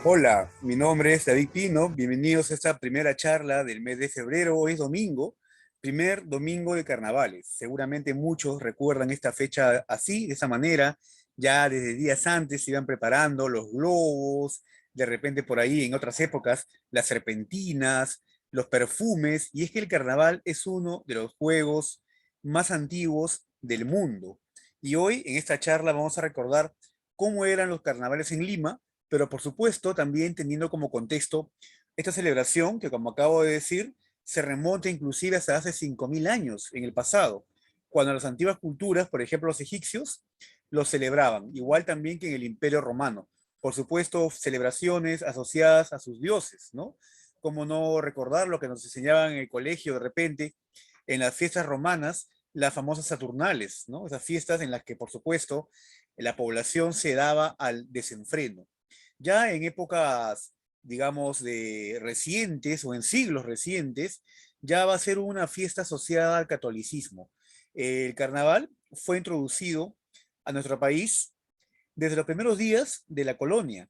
Hola, mi nombre es David Pino. Bienvenidos a esta primera charla del mes de febrero. Hoy es domingo, primer domingo de carnavales. Seguramente muchos recuerdan esta fecha así, de esa manera. Ya desde días antes se iban preparando los globos, de repente por ahí en otras épocas, las serpentinas, los perfumes. Y es que el carnaval es uno de los juegos más antiguos del mundo. Y hoy en esta charla vamos a recordar cómo eran los carnavales en Lima, pero por supuesto también teniendo como contexto esta celebración que, como acabo de decir, se remonta inclusive hasta hace 5.000 años en el pasado, cuando las antiguas culturas, por ejemplo los egipcios, lo celebraban, igual también que en el Imperio Romano. Por supuesto, celebraciones asociadas a sus dioses, ¿no? Cómo no recordar lo que nos enseñaban en el colegio de repente, en las fiestas romanas, las famosas Saturnales, ¿no? Esas fiestas en las que, por supuesto, la población se daba al desenfreno. Ya en épocas, digamos, de recientes o en siglos recientes, ya va a ser una fiesta asociada al catolicismo. El carnaval fue introducido a nuestro país desde los primeros días de la colonia.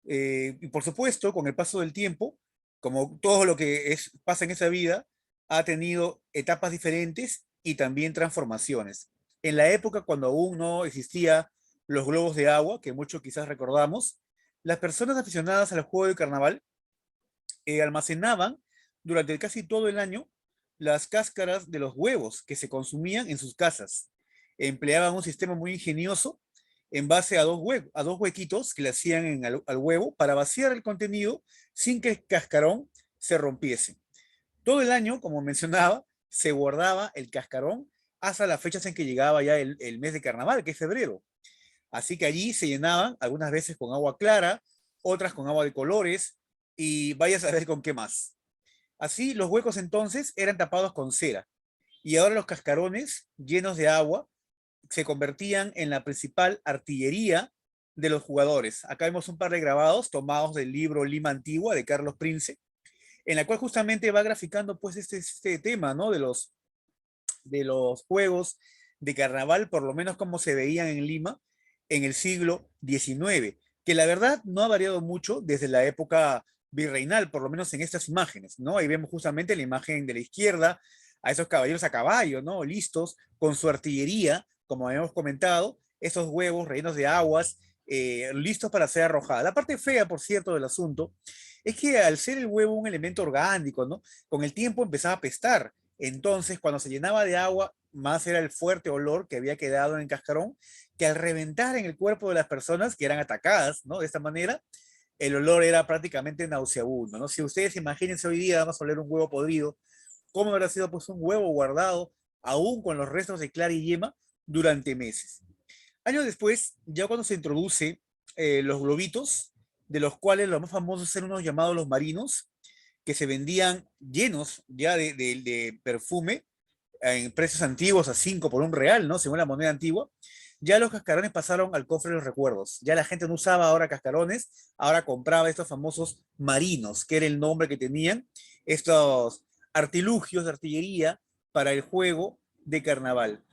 Y por supuesto, con el paso del tiempo, como todo lo que pasa en esa vida, ha tenido etapas diferentes y también transformaciones. En la época cuando aún no existía los globos de agua, que muchos quizás recordamos, las personas aficionadas al juego de carnaval almacenaban durante casi todo el año las cáscaras de los huevos que se consumían en sus casas. Empleaban un sistema muy ingenioso en base a a dos huequitos que le hacían al huevo para vaciar el contenido sin que el cascarón se rompiese. Todo el año, como mencionaba, se guardaba el cascarón hasta las fechas en que llegaba ya el mes de carnaval, que es febrero. Así que allí se llenaban algunas veces con agua clara, otras con agua de colores y vaya a saber con qué más. Así los huecos entonces eran tapados con cera y ahora los cascarones llenos de agua se convertían en la principal artillería de los jugadores. Acá vemos un par de grabados tomados del libro Lima Antigua de Carlos Prince, en la cual justamente va graficando pues este tema, ¿no? De los juegos de carnaval, por lo menos como se veían en Lima en el siglo XIX, que la verdad no ha variado mucho desde la época virreinal, por lo menos en estas imágenes, ¿no? Ahí vemos justamente la imagen de la izquierda, a esos caballeros a caballo, ¿no? Listos con su artillería, como habíamos comentado, esos huevos rellenos de aguas, listos para ser arrojados. La parte fea, por cierto, del asunto, es que al ser el huevo un elemento orgánico, ¿no? Con el tiempo empezaba a apestar, entonces, cuando se llenaba de agua, más era el fuerte olor que había quedado en el cascarón, que al reventar en el cuerpo de las personas que eran atacadas, ¿no? De esta manera, el olor era prácticamente nauseabundo, ¿no? Si ustedes imagínense hoy día, vamos a oler un huevo podrido, ¿cómo habrá sido pues un huevo guardado aún con los restos de clara y yema durante meses? Años después, ya cuando se introduce los globitos, de los cuales los más famosos eran unos llamados los marinos, que se vendían llenos ya de perfume en precios antiguos a 5 por un real, ¿no? Según la moneda antigua. Ya los cascarones pasaron al cofre de los recuerdos. Ya la gente no usaba ahora cascarones, ahora compraba estos famosos marinos, que era el nombre que tenían estos artilugios de artillería para el juego de carnaval.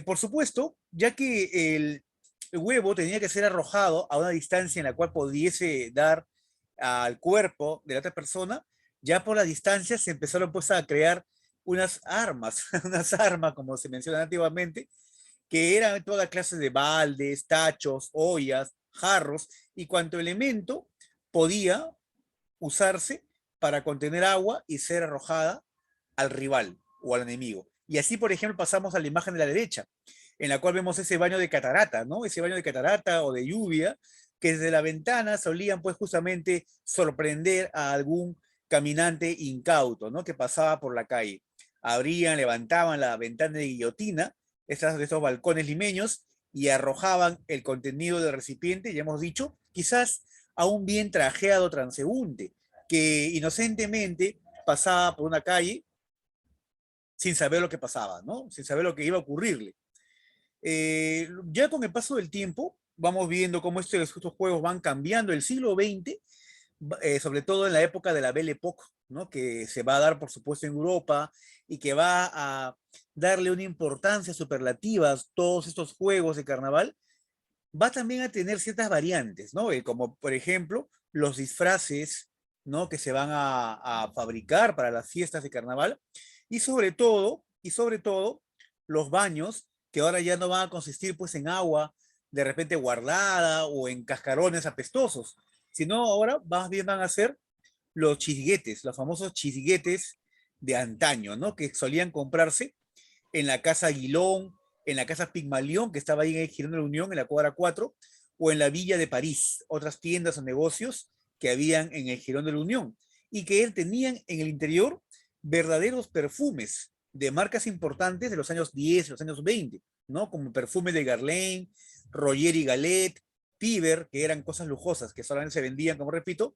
Por supuesto, ya que el huevo tenía que ser arrojado a una distancia en la cual pudiese dar al cuerpo de la otra persona, ya por la distancia se empezaron pues a crear unas armas, unas armas como se menciona antiguamente, que eran toda clase de baldes, tachos, ollas, jarros y cuanto elemento podía usarse para contener agua y ser arrojada al rival o al enemigo. Y así, por ejemplo, pasamos a la imagen de la derecha, en la cual vemos ese baño de catarata, ¿no? Ese baño de catarata o de lluvia, que desde la ventana solían pues justamente sorprender a algún caminante incauto, ¿no? Que pasaba por la calle. Abrían, levantaban la ventana de guillotina, de estos balcones limeños, y arrojaban el contenido del recipiente, ya hemos dicho, quizás a un bien trajeado transeúnte, que inocentemente pasaba por una calle sin saber lo que pasaba, ¿no? Sin saber lo que iba a ocurrirle. Ya con el paso del tiempo, vamos viendo cómo estos juegos van cambiando. El siglo XX, sobre todo en la época de la Belle Époque, ¿no? Que se va a dar, por supuesto, en Europa y que va a darle una importancia superlativa a todos estos juegos de carnaval, va también a tener ciertas variantes, ¿no? Como por ejemplo los disfraces, ¿no? Que se van a fabricar para las fiestas de carnaval y sobre todo los baños que ahora ya no van a consistir pues en agua de repente guardada o en cascarones apestosos, sino ahora más bien van a ser los chisguetes, los famosos chisguetes de antaño, ¿no? Que solían comprarse en la Casa Aguilón, en la Casa Pigmalión, que estaba ahí en el Girón de la Unión, en la cuadra 4, o en la Villa de París, otras tiendas o negocios que habían en el Girón de la Unión, y que tenían en el interior verdaderos perfumes de marcas importantes de los años 10, los años 20, ¿no? Como perfume de Guerlain, Roger y Galet, Piber, que eran cosas lujosas que solamente se vendían, como repito,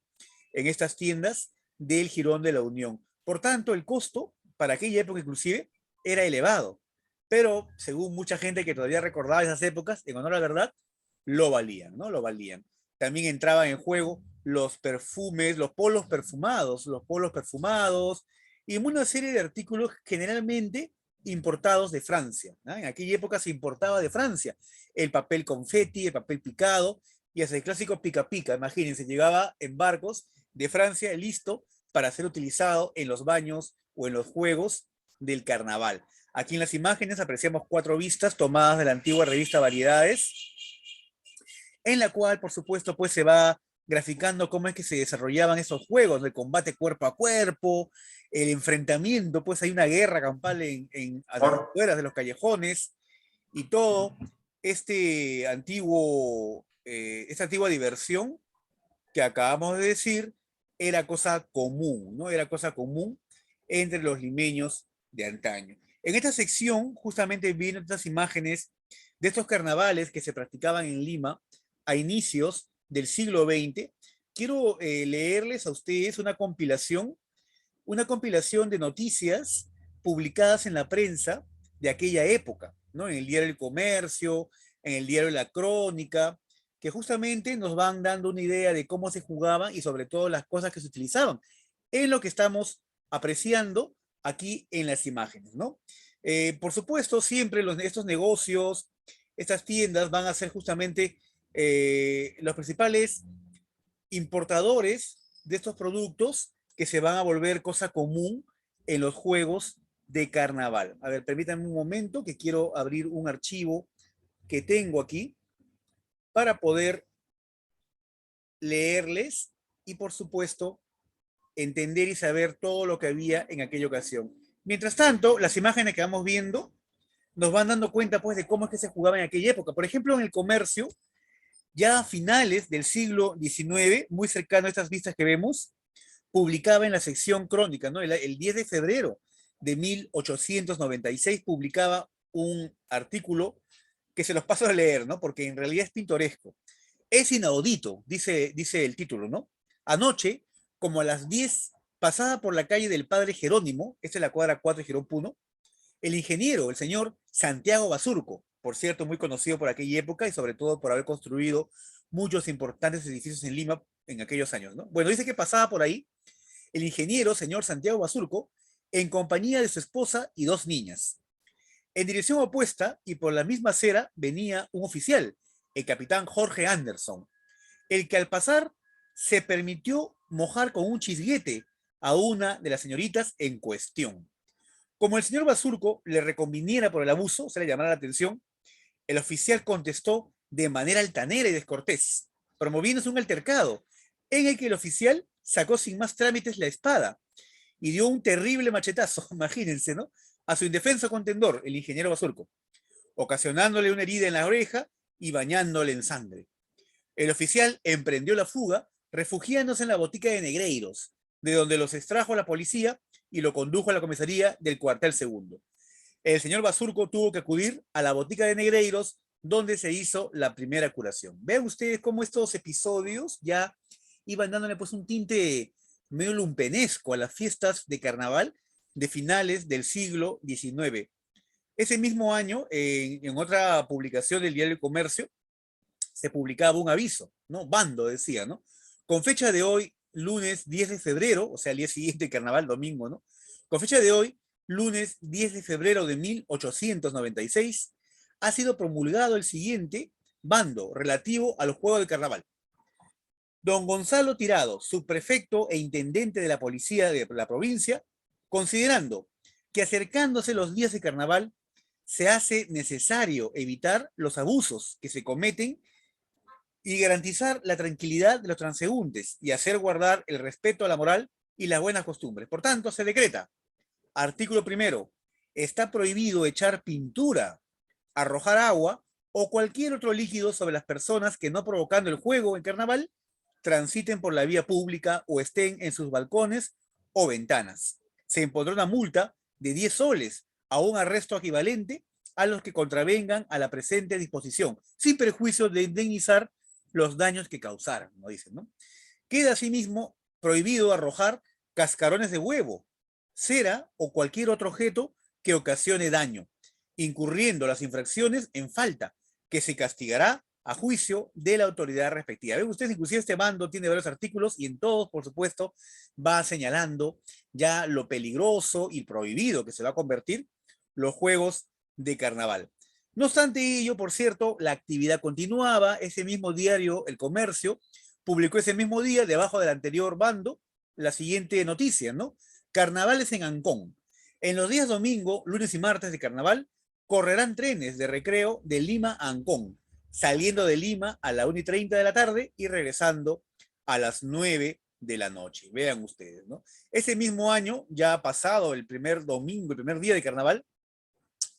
en estas tiendas del Girón de la Unión. Por tanto, el costo para aquella época inclusive era elevado, pero según mucha gente que todavía recordaba esas épocas, en honor a la verdad, lo valían, ¿no? Lo valían. También entraban en juego los perfumes, los polos perfumados y una serie de artículos generalmente importados de Francia, ¿no? En aquella época se importaba de Francia el papel confeti, el papel picado y hasta el clásico pica pica, imagínense, llegaba en barcos de Francia listo para ser utilizado en los baños o en los juegos del carnaval. Aquí en las imágenes apreciamos 4 vistas tomadas de la antigua revista Variedades, en la cual, por supuesto, pues se va graficando cómo es que se desarrollaban esos juegos de combate cuerpo a cuerpo, el enfrentamiento, pues hay una guerra campal a las Por, afueras de los callejones y todo esta antigua diversión que acabamos de decir era cosa común, ¿no? Era cosa común entre los limeños de antaño. En esta sección justamente vienen estas imágenes de estos carnavales que se practicaban en Lima a inicios del siglo XX. Quiero leerles a ustedes una compilación de noticias publicadas en la prensa de aquella época, ¿no? En el diario El Comercio, en el diario La Crónica, que justamente nos van dando una idea de cómo se jugaban y sobre todo las cosas que se utilizaban, en lo que estamos apreciando aquí en las imágenes, ¿no? Por supuesto, siempre estos negocios, estas tiendas van a ser justamente los principales importadores de estos productos que se van a volver cosa común en los juegos de carnaval. A ver, permítanme un momento que quiero abrir un archivo que tengo aquí para poder leerles y, por supuesto, entender y saber todo lo que había en aquella ocasión. Mientras tanto, las imágenes que vamos viendo nos van dando cuenta, pues, de cómo es que se jugaba en aquella época. Por ejemplo, en el comercio, ya a finales del siglo XIX, muy cercano a estas vistas que vemos, publicaba en la sección crónica, ¿no? El 10 de febrero de 1896 publicaba un artículo que se los paso a leer, ¿no? Porque en realidad es pintoresco. Es inaudito, dice el título, ¿no? Anoche, como a las 10, pasada por la calle del Padre Jerónimo, esta es la cuadra 4 de Jerón Puno, el ingeniero, el señor Santiago Basurco, por cierto, muy conocido por aquella época y sobre todo por haber construido muchos importantes edificios en Lima en aquellos años, ¿no? Bueno, dice que pasaba por ahí el ingeniero, señor Santiago Basurco, en compañía de su esposa y 2 niñas. En dirección opuesta y por la misma acera venía un oficial, el capitán Jorge Anderson, el que al pasar se permitió mojar con un chisguete a una de las señoritas en cuestión. Como el señor Basurco le reconviniera por el abuso, se le llamara la atención, el oficial contestó de manera altanera y descortés, promoviéndose un altercado, en el que el oficial sacó sin más trámites la espada y dio un terrible machetazo, imagínense, ¿no? A su indefenso contendor, el ingeniero Basurco, ocasionándole una herida en la oreja y bañándole en sangre. El oficial emprendió la fuga, refugiándose en la botica de Negreiros, de donde los extrajo la policía y lo condujo a la comisaría del cuartel segundo. El señor Basurco tuvo que acudir a la botica de Negreiros, donde se hizo la primera curación. Vean ustedes cómo estos episodios ya iban dándole pues un tinte medio lumpenesco a las fiestas de carnaval de finales del siglo XIX. Ese mismo año, en otra publicación del diario El Comercio, se publicaba un aviso, ¿no? Bando decía, ¿no? Con fecha de hoy, lunes 10 de febrero, o sea, el día siguiente, carnaval, domingo, ¿no? Con fecha de hoy, lunes 10 de febrero de 1896, ha sido promulgado el siguiente bando relativo al juego de carnaval. Don Gonzalo Tirado, subprefecto e intendente de la policía de la provincia, considerando que acercándose los días de carnaval se hace necesario evitar los abusos que se cometen y garantizar la tranquilidad de los transeúntes y hacer guardar el respeto a la moral y las buenas costumbres. Por tanto, se decreta, artículo primero, está prohibido echar pintura, arrojar agua o cualquier otro líquido sobre las personas que no provocando el juego en carnaval transiten por la vía pública o estén en sus balcones o ventanas. Se impondrá una multa de 10 soles a un arresto equivalente a los que contravengan a la presente disposición, sin perjuicio de indemnizar los daños que causaran, ¿no? Dicen, ¿no? Queda asimismo prohibido arrojar cascarones de huevo, cera o cualquier otro objeto que ocasione daño, incurriendo las infracciones en falta, que se castigará a juicio de la autoridad respectiva. Ven ustedes, inclusive este bando tiene varios artículos y en todos, por supuesto, va señalando ya lo peligroso y prohibido que se va a convertir los juegos de carnaval. No obstante ello, por cierto, la actividad continuaba. Ese mismo diario, El Comercio, publicó ese mismo día, debajo del anterior bando, la siguiente noticia, ¿no? Carnavales en Ancón. En los días domingo, lunes y martes de carnaval, correrán trenes de recreo de Lima a Ancón, saliendo de Lima a la 1:30 de la tarde y regresando a las 9 de la noche. Vean ustedes, ¿no? Ese mismo año, ya pasado el primer domingo, el primer día de carnaval,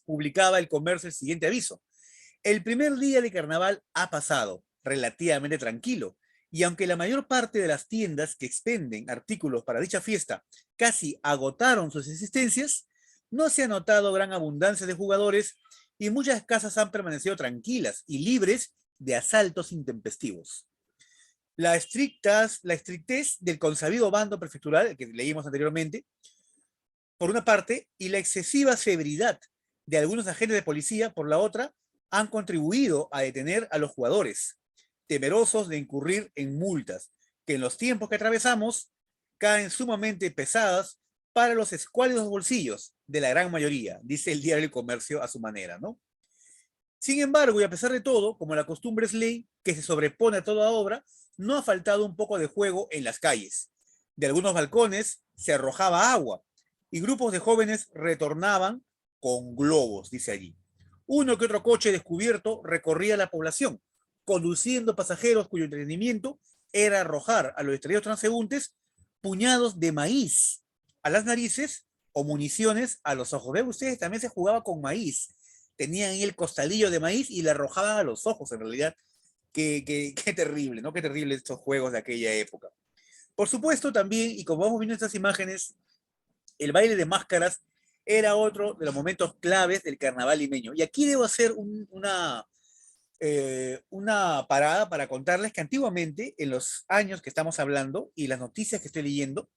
publicaba El Comercio el siguiente aviso. El primer día de carnaval ha pasado relativamente tranquilo, y aunque la mayor parte de las tiendas que expenden artículos para dicha fiesta casi agotaron sus existencias, no se ha notado gran abundancia de jugadores y muchas casas han permanecido tranquilas y libres de asaltos intempestivos. La estrictez del consabido bando prefectural, que leímos anteriormente, por una parte, y la excesiva severidad de algunos agentes de policía, por la otra, han contribuido a detener a los jugadores, temerosos de incurrir en multas, que en los tiempos que atravesamos caen sumamente pesadas para los escuálidos bolsillos de la gran mayoría, dice el diario El Comercio a su manera, ¿no? Sin embargo, y a pesar de todo, como la costumbre es ley que se sobrepone a toda obra, no ha faltado un poco de juego en las calles. De algunos balcones se arrojaba agua y grupos de jóvenes retornaban con globos, dice allí. Uno que otro coche descubierto recorría la población, conduciendo pasajeros cuyo entretenimiento era arrojar a los distraídos transeúntes puñados de maíz a las narices o municiones a los ojos. Ven ustedes, también se jugaba con maíz. Tenían ahí el costalillo de maíz y le arrojaban a los ojos, en realidad. Qué terrible, ¿no? Qué terrible estos juegos de aquella época. Por supuesto, también, y como vamos viendo estas imágenes, el baile de máscaras era otro de los momentos claves del carnaval limeño. Y aquí debo hacer una parada para contarles que antiguamente, en los años que estamos hablando y las noticias que estoy leyendo,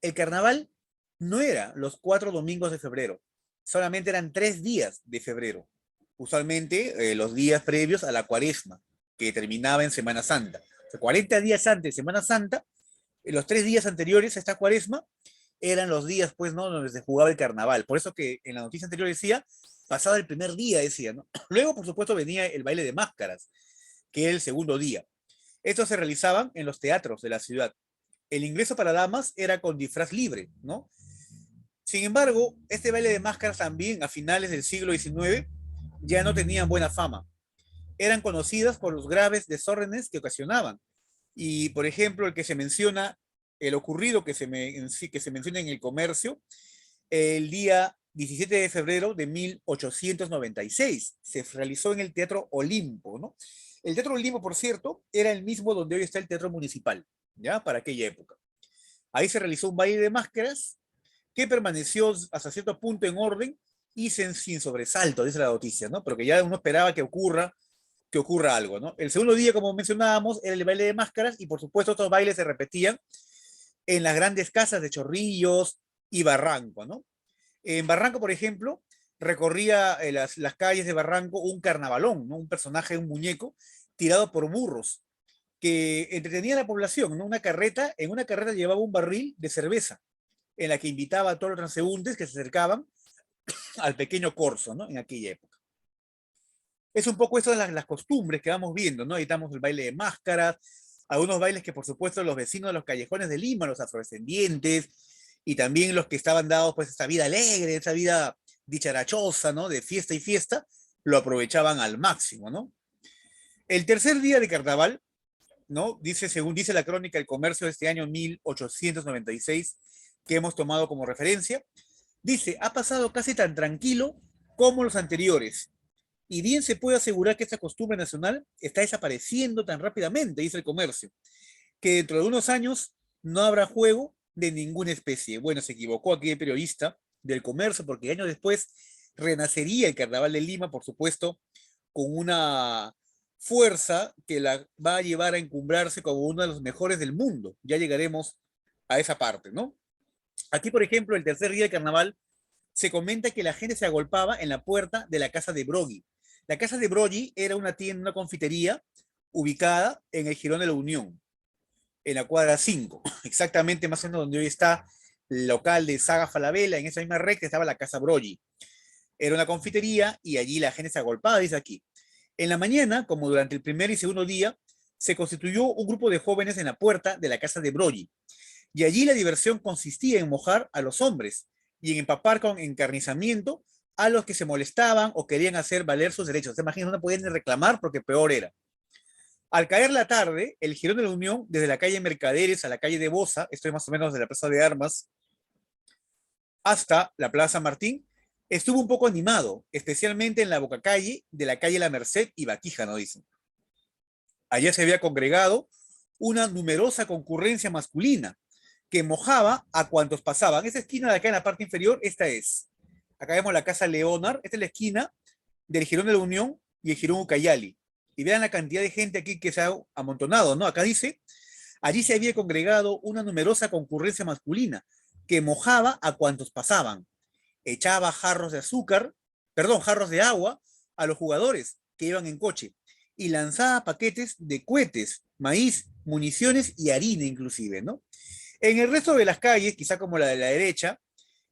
el carnaval no era los 4 domingos de febrero, solamente eran 3 días de febrero, usualmente los días previos a la cuaresma, que terminaba en Semana Santa. O sea, 40 días antes de Semana Santa, los 3 días anteriores a esta cuaresma, eran los días, pues, ¿no? Donde se jugaba el carnaval. Por eso que en la noticia anterior decía, pasaba el primer día, decía, ¿no? Luego, por supuesto, venía el baile de máscaras, que era el segundo día. Estos se realizaban en los teatros de la ciudad. El ingreso para damas era con disfraz libre, ¿no? Sin embargo, este baile de máscaras también a finales del siglo XIX ya no tenían buena fama. Eran conocidas por los graves desórdenes que ocasionaban. Y, por ejemplo, el que se menciona, el ocurrido que se menciona en El Comercio, el día 17 de febrero de 1896. Se realizó en el Teatro Olimpo, ¿no? El Teatro Olimpo, por cierto, era el mismo donde hoy está el Teatro Municipal, ¿ya? Para aquella época. Ahí se realizó un baile de máscaras que permaneció hasta cierto punto en orden y sin sobresalto, dice la noticia, ¿no? Pero que ya uno esperaba que ocurra algo, ¿no? El segundo día, como mencionábamos, era el baile de máscaras y por supuesto estos bailes se repetían en las grandes casas de Chorrillos y Barranco, ¿no? En Barranco, por ejemplo, recorría las calles de Barranco un carnavalón, ¿no? Un personaje, un muñeco, tirado por burros, que entretenía a la población, ¿no? En una carreta llevaba un barril de cerveza, en la que invitaba a todos los transeúntes que se acercaban al pequeño corso, ¿no? En aquella época. Es un poco eso de las costumbres que vamos viendo, ¿no? Ahí estamos el baile de máscaras, algunos bailes que por supuesto los vecinos de los callejones de Lima, los afrodescendientes, y también los que estaban dados pues esta vida alegre, esta vida dicharachosa, ¿no? De fiesta y fiesta, lo aprovechaban al máximo, ¿no? El tercer día de carnaval, ¿no? Dice, según dice la crónica del comercio de este año 1896, que hemos tomado como referencia, dice, ha pasado casi tan tranquilo como los anteriores, y bien se puede asegurar que esta costumbre nacional está desapareciendo tan rápidamente, dice el comercio, que dentro de unos años no habrá juego de ninguna especie. Bueno, se equivocó aquí el periodista del comercio, porque años después renacería el Carnaval de Lima, por supuesto, con una fuerza que la va a llevar a encumbrarse como uno de los mejores del mundo. Ya llegaremos a esa parte, ¿no? Aquí, por ejemplo, el tercer día del carnaval, se comenta que la gente se agolpaba en la puerta de la casa de Broggi. La casa de Broggi era una tienda, una confitería ubicada en el Jirón de la Unión, en la cuadra 5, exactamente más o menos donde hoy está el local de Saga Falabella, en esa misma recta estaba la casa Broggi. Era una confitería y allí la gente se agolpaba, dice aquí. En la mañana, como durante el primer y segundo día, se constituyó un grupo de jóvenes en la puerta de la casa de Broggi. Y allí la diversión consistía en mojar a los hombres y en empapar con encarnizamiento a los que se molestaban o querían hacer valer sus derechos. ¿Te imaginas? No podían ni reclamar porque peor era. Al caer la tarde, el Girón de la Unión, desde la calle Mercaderes a la calle de Bosa, esto es más o menos de la Plaza de Armas, hasta la Plaza Martín, estuvo un poco animado, especialmente en la bocacalle de la calle La Merced y Baquíjano, dicen. Allá se había congregado una numerosa concurrencia masculina que mojaba a cuantos pasaban. Esa esquina de acá en la parte inferior, esta es. Acá vemos la casa Leonard, esta es la esquina del Jirón de la Unión y el Jirón Ucayali. Y vean la cantidad de gente aquí que se ha amontonado, ¿no? Acá dice, allí se había congregado una numerosa concurrencia masculina que mojaba a cuantos pasaban. Echaba jarros de azúcar, perdón, jarros de agua a los jugadores que iban en coche y lanzaba paquetes de cohetes, maíz, municiones y harina inclusive, ¿no? En el resto de las calles, quizá como la de la derecha,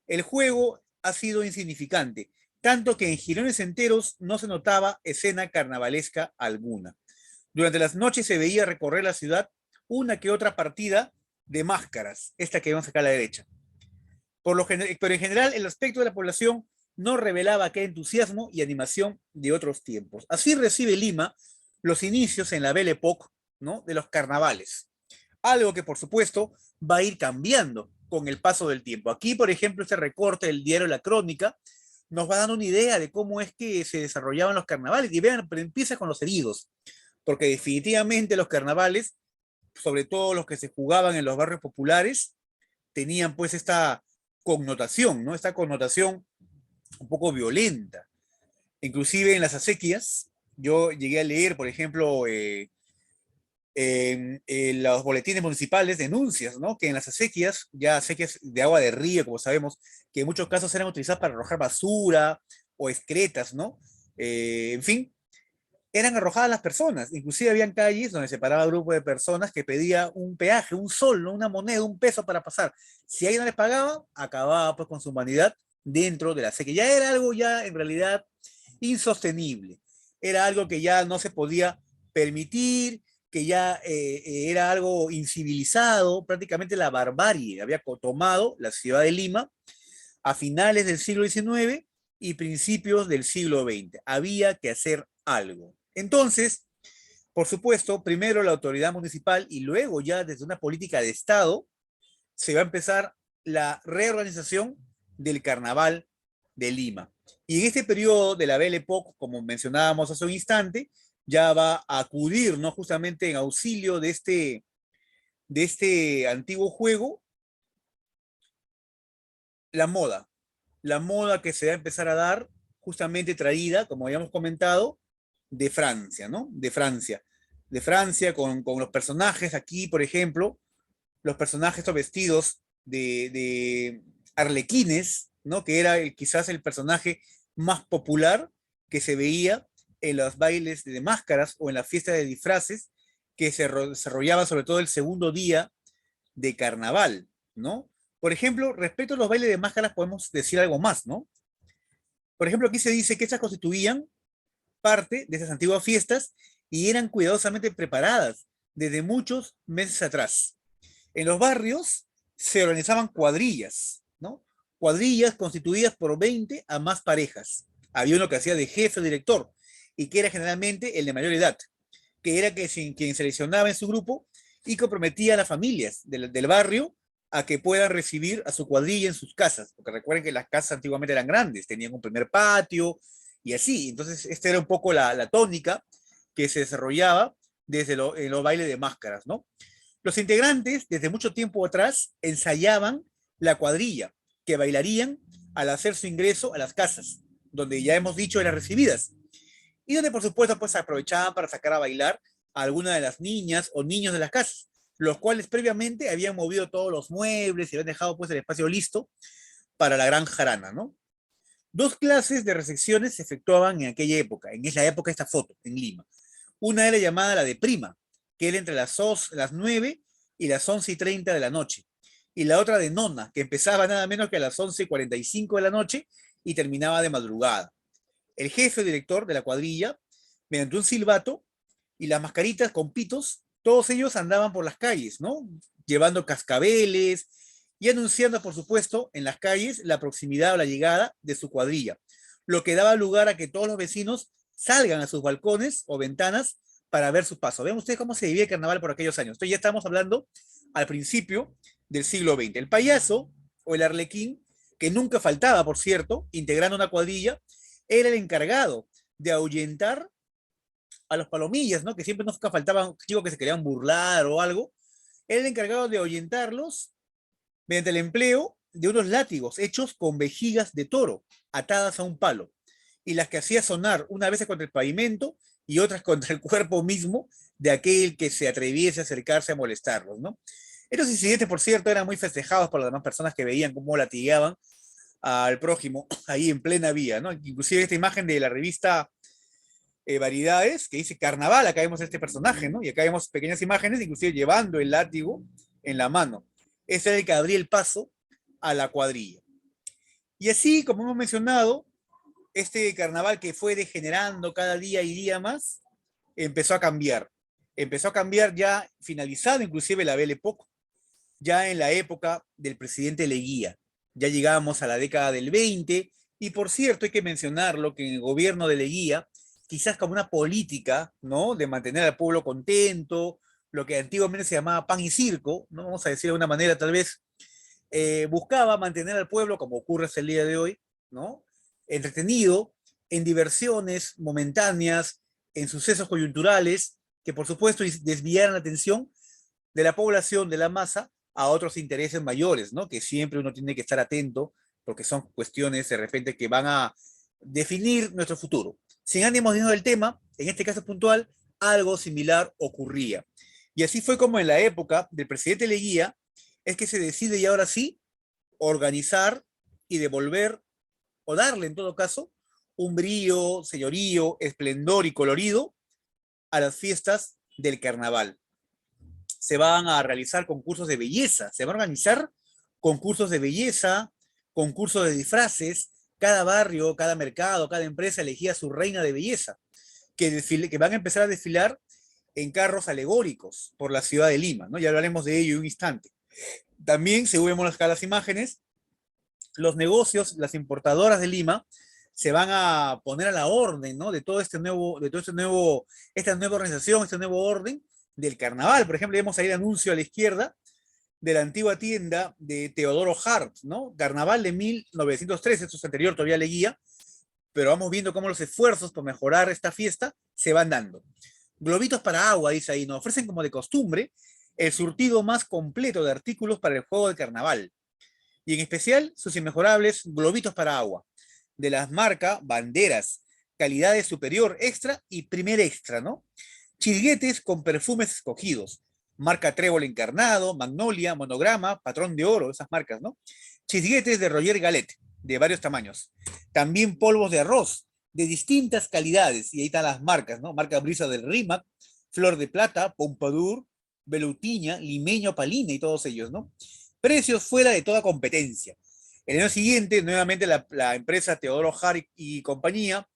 el juego ha sido insignificante, tanto que en girones enteros no se notaba escena carnavalesca alguna. Durante las noches se veía recorrer la ciudad una que otra partida de máscaras, esta que vemos acá a la derecha. Pero en general el aspecto de la población no revelaba aquel entusiasmo y animación de otros tiempos. Así recibe Lima los inicios en la Belle Époque, ¿no? De los carnavales. Algo que por supuesto va a ir cambiando con el paso del tiempo. Aquí, por ejemplo, este recorte del diario La Crónica nos va dando una idea de cómo es que se desarrollaban los carnavales. Y vean, pero empieza con los heridos, porque definitivamente los carnavales, sobre todo los que se jugaban en los barrios populares, tenían pues esta connotación, ¿no? Esta connotación un poco violenta. Inclusive en las acequias, yo llegué a leer, por ejemplo, en los boletines municipales denuncias, ¿no? Que en las acequias, ya acequias de agua de río, como sabemos, que en muchos casos eran utilizadas para arrojar basura o excretas, ¿no? En fin, eran arrojadas las personas. Inclusive habían calles donde se paraba un grupo de personas que pedía un peaje, un sol, ¿no? Una moneda, un peso para pasar. Si alguien no les pagaba, acababa pues con su humanidad dentro de la acequia. Ya era algo ya en realidad insostenible. Era algo que ya no se podía permitir, que ya era algo incivilizado, prácticamente la barbarie había tomado la ciudad de Lima a finales del siglo XIX y principios del siglo XX. Había que hacer algo. Entonces, por supuesto, primero la autoridad municipal y luego ya desde una política de Estado se va a empezar la reorganización del Carnaval de Lima. Y en este periodo de la Belle Époque, como mencionábamos hace un instante, ya va a acudir, ¿no? Justamente en auxilio de este antiguo juego, la moda. La moda que se va a empezar a dar, justamente traída, como habíamos comentado, de Francia, ¿no? De Francia. De Francia con los personajes aquí, por ejemplo, los personajes estos vestidos de arlequines, ¿no? Que era quizás el personaje más popular que se veía en los bailes de máscaras o en la fiesta de disfraces que se desarrollaba sobre todo el segundo día de carnaval, ¿no? Por ejemplo, respecto a los bailes de máscaras podemos decir algo más, ¿no? Por ejemplo, aquí se dice que estas constituían parte de esas antiguas fiestas y eran cuidadosamente preparadas desde muchos meses atrás. En los barrios se organizaban cuadrillas, ¿no? Cuadrillas constituidas por 20 a más parejas. Había uno que hacía de jefe o director y que era generalmente el de mayor edad, que era quien seleccionaba en su grupo y comprometía a las familias del barrio a que puedan recibir a su cuadrilla en sus casas, porque recuerden que las casas antiguamente eran grandes, tenían un primer patio y así. Entonces, esta era un poco la tónica que se desarrollaba desde en los bailes de máscaras, ¿no? Los integrantes, desde mucho tiempo atrás, ensayaban la cuadrilla que bailarían al hacer su ingreso a las casas, donde ya hemos dicho eran recibidas, y donde por supuesto pues aprovechaban para sacar a bailar a alguna de las niñas o niños de las casas, los cuales previamente habían movido todos los muebles y habían dejado pues el espacio listo para la gran jarana, ¿no? Dos clases de recepciones se efectuaban en aquella época, en esa época esta foto, en Lima. Una era llamada la de prima, que era entre las 9 y las 11:30 de la noche. Y la otra de nona, que empezaba nada menos que a las 11:45 de la noche y terminaba de madrugada. El jefe director de la cuadrilla, mediante un silbato y las mascaritas con pitos, todos ellos andaban por las calles, ¿no? Llevando cascabeles y anunciando, por supuesto, en las calles la proximidad o la llegada de su cuadrilla, lo que daba lugar a que todos los vecinos salgan a sus balcones o ventanas para ver su paso. Vean ustedes cómo se vivía el carnaval por aquellos años. Entonces ya estamos hablando al principio del siglo XX. El payaso o el arlequín, que nunca faltaba, por cierto, integrando una cuadrilla, era el encargado de ahuyentar a los palomillas, ¿no? Que siempre nunca faltaban chicos que se querían burlar o algo. Era el encargado de ahuyentarlos mediante el empleo de unos látigos hechos con vejigas de toro atadas a un palo, y las que hacía sonar una vez contra el pavimento y otras contra el cuerpo mismo de aquel que se atreviese a acercarse a molestarlos, ¿no? Estos incidentes, por cierto, eran muy festejados por las demás personas que veían cómo latigueaban al prójimo ahí en plena vía, ¿no? Inclusive esta imagen de la revista Variedades, que dice carnaval, acá vemos este personaje, ¿no? Y acá vemos pequeñas imágenes, inclusive llevando el látigo en la mano. Ese era el que abría el paso a la cuadrilla. Y así, como hemos mencionado, este carnaval que fue degenerando cada día y día más, empezó a cambiar. Empezó a cambiar ya finalizado inclusive la Belle Époque, ya en la época del presidente Leguía. Ya llegábamos a la década del 20, y por cierto hay que mencionarlo que en el gobierno de Leguía, quizás como una política, ¿no? De mantener al pueblo contento, lo que antiguamente se llamaba pan y circo, ¿no? Vamos a decir de una manera tal vez, buscaba mantener al pueblo, como ocurre hasta el día de hoy, ¿no? Entretenido, en diversiones momentáneas, en sucesos coyunturales, que por supuesto desviaran la atención de la población, de la masa, a otros intereses mayores, ¿no? Que siempre uno tiene que estar atento, porque son cuestiones de repente que van a definir nuestro futuro. Sin ánimos de irnos del tema, en este caso puntual, algo similar ocurría. Y así fue como en la época del presidente Leguía, es que se decide y ahora sí organizar y devolver, o darle en todo caso, un brillo, señorío, esplendor y colorido a las fiestas del carnaval. Se van a realizar concursos de belleza, se van a organizar concursos de belleza, concursos de disfraces, cada barrio, cada mercado, cada empresa elegía su reina de belleza, que van a empezar a desfilar en carros alegóricos por la ciudad de Lima, ¿no? Ya hablaremos de ello en un instante. También, según vemos acá las imágenes, los negocios, las importadoras de Lima, se van a poner a la orden, ¿no? Esta nueva organización, este nuevo orden del carnaval. Por ejemplo, vemos ahí el anuncio a la izquierda de la antigua tienda de Teodoro Hart, ¿no? Carnaval de 1913, esto es anterior, todavía Leguía, pero vamos viendo cómo los esfuerzos por mejorar esta fiesta se van dando. Globitos para agua, dice ahí, nos ofrecen como de costumbre el surtido más completo de artículos para el juego de carnaval, y en especial sus inmejorables globitos para agua, de las marcas Banderas, calidades superior extra y primer extra, ¿no? Chilguetes con perfumes escogidos, marca Trébol Encarnado, Magnolia, Monograma, Patrón de Oro, esas marcas, ¿no? Chilguetes de Roger Galet, de varios tamaños. También polvos de arroz, de distintas calidades, y ahí están las marcas, ¿no? Marca Brisa del Rímac, Flor de Plata, Pompadour, Velutiña, Limeño, Palina y todos ellos, ¿no? Precios fuera de toda competencia. El año siguiente, nuevamente la empresa Teodoro Hart y compañía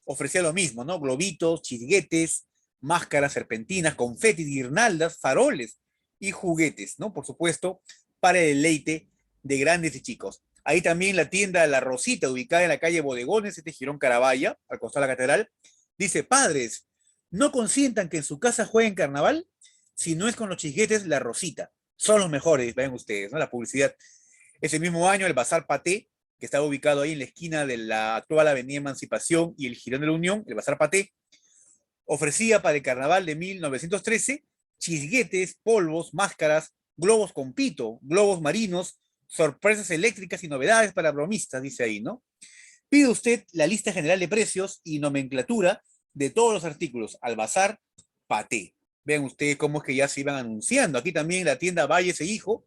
ofrecía lo mismo, ¿no? Globitos, chisguetes, máscaras, serpentinas, confetis, guirnaldas, faroles y juguetes, ¿no? Por supuesto, para el deleite de grandes y chicos. Ahí también la tienda La Rosita, ubicada en la calle Bodegones, este Girón Carabaya, al costado de la catedral, dice: padres, no consientan que en su casa jueguen carnaval si no es con los chisguetes La Rosita. Son los mejores, vean ustedes, ¿no? La publicidad. Ese mismo año, el Bazar Paté, que estaba ubicado ahí en la esquina de la actual Avenida Emancipación y el Girón de la Unión, el Bazar Paté, ofrecía para el carnaval de 1913 chisguetes, polvos, máscaras, globos con pito, globos marinos, sorpresas eléctricas y novedades para bromistas, dice ahí, ¿no? Pide usted la lista general de precios y nomenclatura de todos los artículos al Bazar Paté. Vean ustedes cómo es que ya se iban anunciando. Aquí también la tienda Valles e Hijo,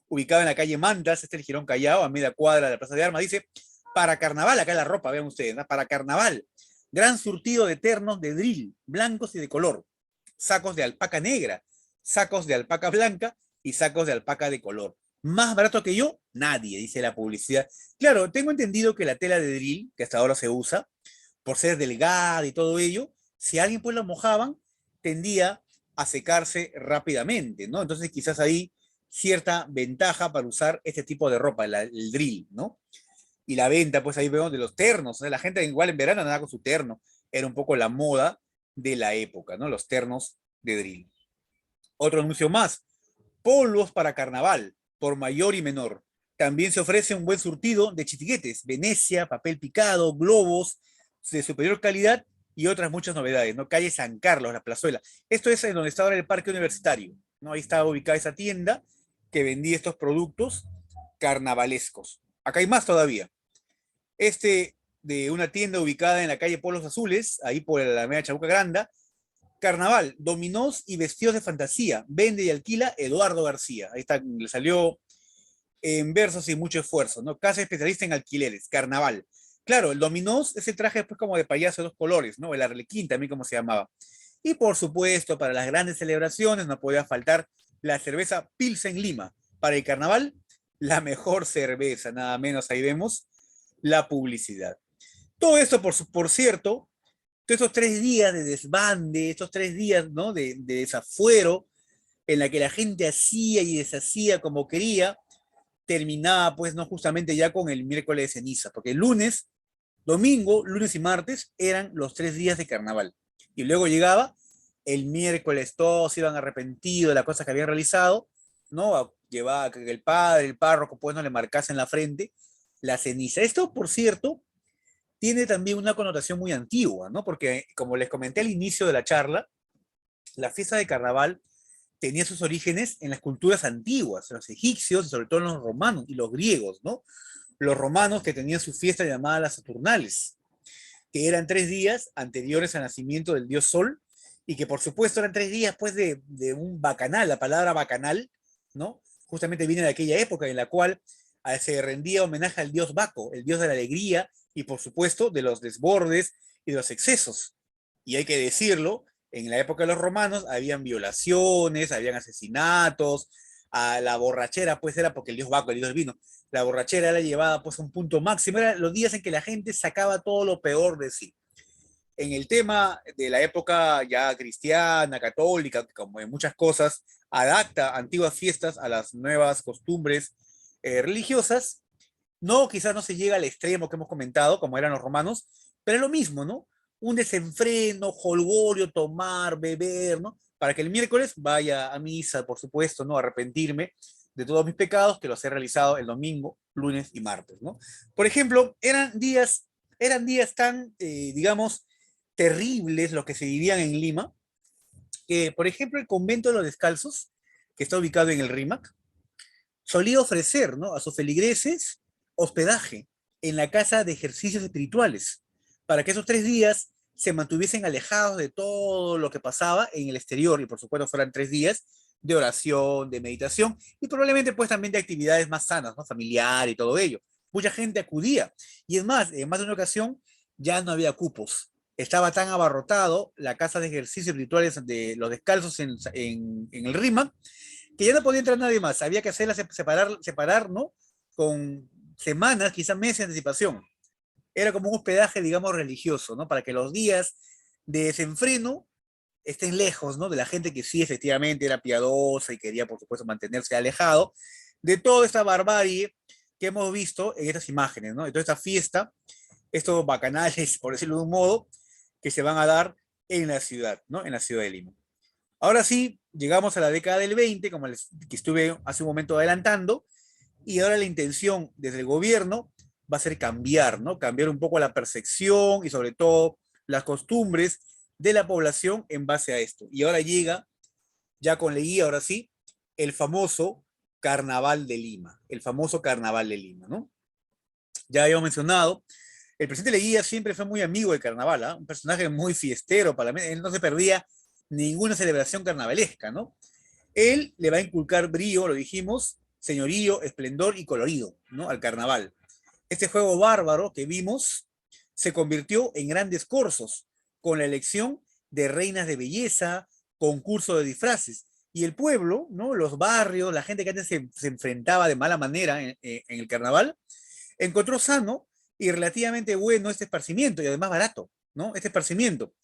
ubicada en la calle Mantas, este es el Girón Callao, a media cuadra de la Plaza de Armas, dice: para carnaval, acá la ropa, vean ustedes, ¿no? Para carnaval, gran surtido de ternos de drill, blancos y de color, sacos de alpaca negra, sacos de alpaca blanca y sacos de alpaca de color. Más barato que yo, nadie, dice la publicidad. Claro, tengo entendido que la tela de drill, que hasta ahora se usa, por ser delgada y todo ello, si alguien pues lo mojaban, tendía a secarse rápidamente, ¿no? Entonces quizás ahí cierta ventaja para usar este tipo de ropa, el drill, ¿no? Y la venta, pues ahí vemos de los ternos, ¿no? La gente igual en verano andaba con su terno, era un poco la moda de la época, ¿no? Los ternos de drill. Otro anuncio más: polvos para carnaval, por mayor y menor. También se ofrece un buen surtido de chitiguetes, Venecia, papel picado, globos de superior calidad y otras muchas novedades, ¿no? Calle San Carlos, la plazuela. Esto es en donde está ahora el parque universitario, ¿no? Ahí estaba ubicada esa tienda que vendía estos productos carnavalescos. Acá hay más todavía. Este de una tienda ubicada en la calle Polos Azules, ahí por la Alameda Chabuca Granda: carnaval, dominós y vestidos de fantasía. Vende y alquila Eduardo García. Ahí está, le salió en versos y mucho esfuerzo, ¿no? Casa especialista en alquileres, carnaval. Claro, el dominós es el traje después como de payaso de dos colores, ¿no? El arlequín también como se llamaba. Y por supuesto, para las grandes celebraciones no podía faltar la cerveza Pilsen Lima. Para el carnaval, la mejor cerveza, nada menos. Ahí vemos la publicidad. Todo esto, por cierto, todos estos 3 días de desbande, estos 3 días, ¿no? de desafuero, en la que la gente hacía y deshacía como quería, terminaba pues no justamente ya con el miércoles de ceniza, porque el lunes, domingo, lunes y martes eran los 3 días de carnaval. Y luego llegaba el miércoles, todos iban arrepentidos de las cosas que habían realizado, ¿no? Llevaba que el padre, el párroco, pues no le marcase en la frente la ceniza. Esto, por cierto, tiene también una connotación muy antigua, ¿no? Porque, como les comenté al inicio de la charla, la fiesta de carnaval tenía sus orígenes en las culturas antiguas, en los egipcios y sobre todo en los romanos y los griegos, ¿no? Los romanos que tenían su fiesta llamada las Saturnales, que eran 3 días anteriores al nacimiento del dios Sol y que por supuesto eran 3 días pues de un bacanal, la palabra bacanal, ¿no? Justamente viene de aquella época en la cual se rendía homenaje al dios Baco, el dios de la alegría y por supuesto de los desbordes y de los excesos. Y hay que decirlo, en la época de los romanos habían violaciones, habían asesinatos, a la borrachera pues era porque el dios Baco, el dios del vino, la borrachera era llevada pues a un punto máximo, eran los días en que la gente sacaba todo lo peor de sí. En el tema de la época ya cristiana, católica, como en muchas cosas, adapta antiguas fiestas a las nuevas costumbres religiosas. No, quizás no se llega al extremo que hemos comentado, como eran los romanos, pero es lo mismo, ¿no? Un desenfreno, jolgorio, tomar, beber, ¿no? Para que el miércoles vaya a misa, por supuesto, ¿no? Arrepentirme de todos mis pecados que los he realizado el domingo, lunes y martes, ¿no? Por ejemplo, eran días tan, digamos, terribles los que se vivían en Lima, que, por ejemplo, el convento de los descalzos, que está ubicado en el RIMAC, solía ofrecer, ¿no? A sus feligreses hospedaje en la casa de ejercicios espirituales, para que esos 3 días se mantuviesen alejados de todo lo que pasaba en el exterior y por supuesto fueran 3 días de oración, de meditación y probablemente pues también de actividades más sanas, ¿no? Familiar y todo ello. Mucha gente acudía y es más, en más de una ocasión ya no había cupos. Estaba tan abarrotado la casa de ejercicios espirituales de los descalzos en el RIMA que ya no podía entrar nadie más, había que hacerla separar, ¿no? Con semanas, quizás meses de anticipación. era como un hospedaje, digamos, religioso, ¿no? Para que los días de desenfreno estén lejos, ¿no? De la gente que sí efectivamente era piadosa y quería, por supuesto, mantenerse alejado de toda esta barbarie que hemos visto en estas imágenes, ¿no? De toda esta fiesta, estos bacanales, por decirlo de un modo, que se van a dar en la ciudad, ¿no? En la ciudad de Lima. Ahora sí, llegamos a la década del 20, como les que estuve hace un momento adelantando, y ahora la intención desde el gobierno va a ser cambiar, ¿no? Cambiar un poco la percepción y sobre todo las costumbres de la población en base a esto. Y ahora llega, ya con Leguía, ahora sí, el famoso Carnaval de Lima, el famoso Carnaval de Lima, ¿no? Ya habíamos mencionado, el presidente Leguía siempre fue muy amigo del carnaval, ¿eh? Un personaje muy fiestero, para mí, él no se perdía ninguna celebración carnavalesca, ¿no? Él le va a inculcar brío, lo dijimos, señorío, esplendor y colorido, ¿no? Al carnaval. Este juego bárbaro que vimos se convirtió en grandes cursos, con la elección de reinas de belleza, concurso de disfraces. Y el pueblo, ¿no? Los barrios, la gente que antes se enfrentaba de mala manera en el carnaval, encontró sano y relativamente bueno este esparcimiento y además barato, ¿no? Este esparcimiento.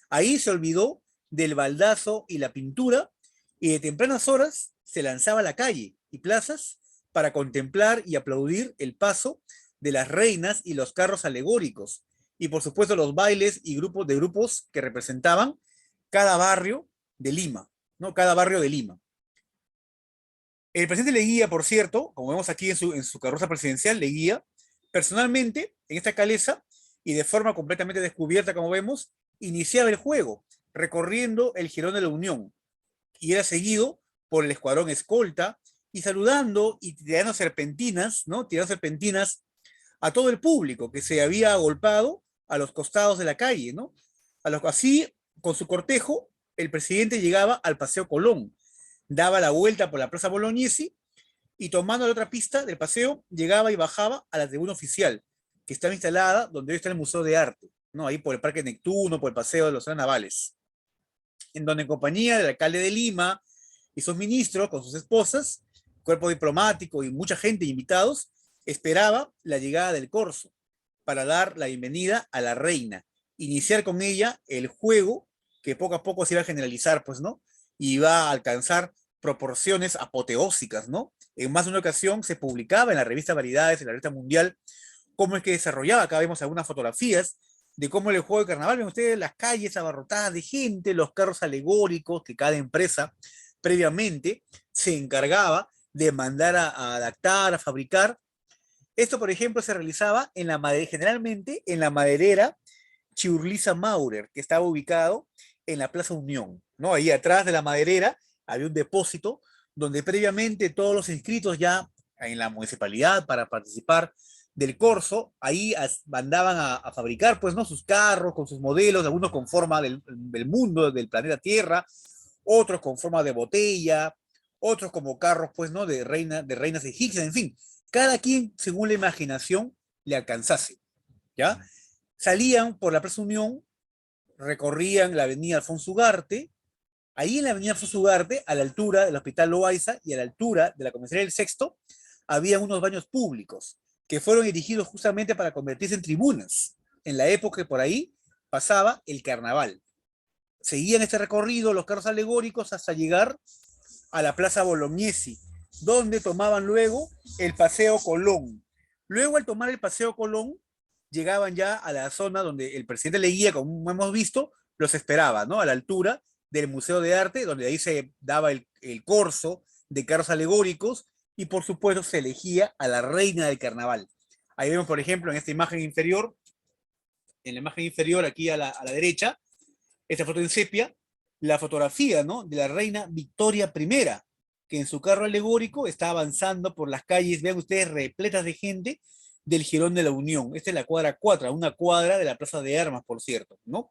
Ahí se olvidó del baldazo y la pintura y de tempranas horas se lanzaba a la calle y plazas para contemplar y aplaudir el paso de las reinas y los carros alegóricos y por supuesto los bailes y grupos que representaban cada barrio de Lima, ¿no? Cada barrio de Lima. El presidente Leguía, por cierto, como vemos aquí en su carroza presidencial, Leguía, personalmente, en esta caleza, y de forma completamente descubierta, como vemos, iniciaba el juego, recorriendo el Jirón de la Unión, y era seguido por el escuadrón escolta, y saludando y tirando serpentinas, ¿no? Tirando serpentinas a todo el público que se había agolpado a los costados de la calle, ¿no? Así, con su cortejo, el presidente llegaba al Paseo Colón, daba la vuelta por la Plaza Bolognesi y tomando la otra pista del paseo, llegaba y bajaba a la tribuna oficial, que estaba instalada donde hoy está el Museo de Arte, ¿no? Ahí por el Parque Neptuno, por el Paseo de los Navales, en donde en compañía del alcalde de Lima y sus ministros, con sus esposas, cuerpo diplomático y mucha gente invitados, esperaba la llegada del corso para dar la bienvenida a la reina, iniciar con ella el juego que poco a poco se iba a generalizar, pues, ¿no? Y iba a alcanzar proporciones apoteósicas, ¿no? En más de una ocasión se publicaba en la revista Variedades, en la revista Mundial, cómo es que desarrollaba. Acá vemos algunas fotografías de cómo el juego de carnaval, ven ustedes las calles abarrotadas de gente, los carros alegóricos que cada empresa previamente se encargaba de mandar a adaptar, a fabricar. Esto, por ejemplo, se realizaba en generalmente en la maderera Chiurliza Maurer, que estaba ubicado en la Plaza Unión, ¿no? Ahí atrás de la maderera había un depósito donde previamente todos los inscritos ya en la municipalidad para participar del corso, ahí mandaban a fabricar, pues, ¿no? Sus carros con sus modelos, algunos con forma del mundo, del planeta Tierra, otros con forma de botella, otros como carros, pues, ¿no? De reinas egipcias, en fin, cada quien según la imaginación le alcanzase, ¿ya? Salían por la Plaza Unión, recorrían la avenida Alfonso Ugarte, ahí en la avenida Alfonso Ugarte, a la altura del Hospital Loaiza y a la altura de la Comisaría del Sexto, había unos baños públicos que fueron erigidos justamente para convertirse en tribunas, en la época que por ahí pasaba el carnaval. Seguían este recorrido los carros alegóricos hasta llegar a la Plaza Bolognesi, donde tomaban luego el Paseo Colón. Luego, al tomar el Paseo Colón, llegaban ya a la zona donde el presidente Leguía, como hemos visto, los esperaba, ¿no? A la altura del Museo de Arte, donde ahí se daba el corso de carros alegóricos y, por supuesto, se elegía a la reina del carnaval. Ahí vemos, por ejemplo, en esta imagen inferior, en la imagen inferior aquí a la derecha, esta foto en sepia, la fotografía, ¿no? De la reina Victoria I, que en su carro alegórico está avanzando por las calles, vean ustedes, repletas de gente del Jirón de la Unión. Esta es la cuadra 4, una cuadra de la Plaza de Armas, por cierto, ¿no?